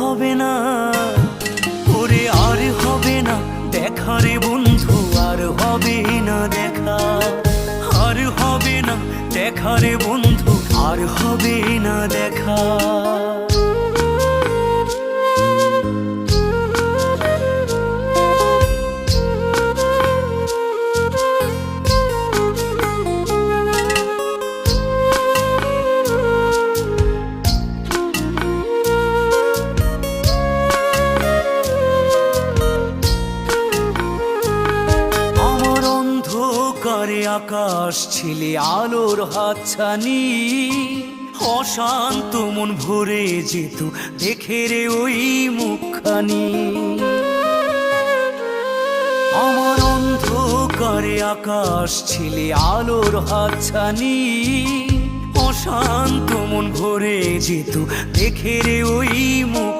হবে না, ওরে আর হবে না দেখা রে বন্ধু, আর হবে না দেখা, আর হবে না দেখা রে বন্ধু, আর হবে না দেখা। করে আকাশ ছিলে আলোর হাতছানি, অশান্ত মন ভরে যেত দেখে রে ওই মুখখানি। আমার অন্ধকারে আকাশ ছিলে আলোর হাতছানি, অশান্ত মন ভরে যেত দেখে রে ওই মুখ।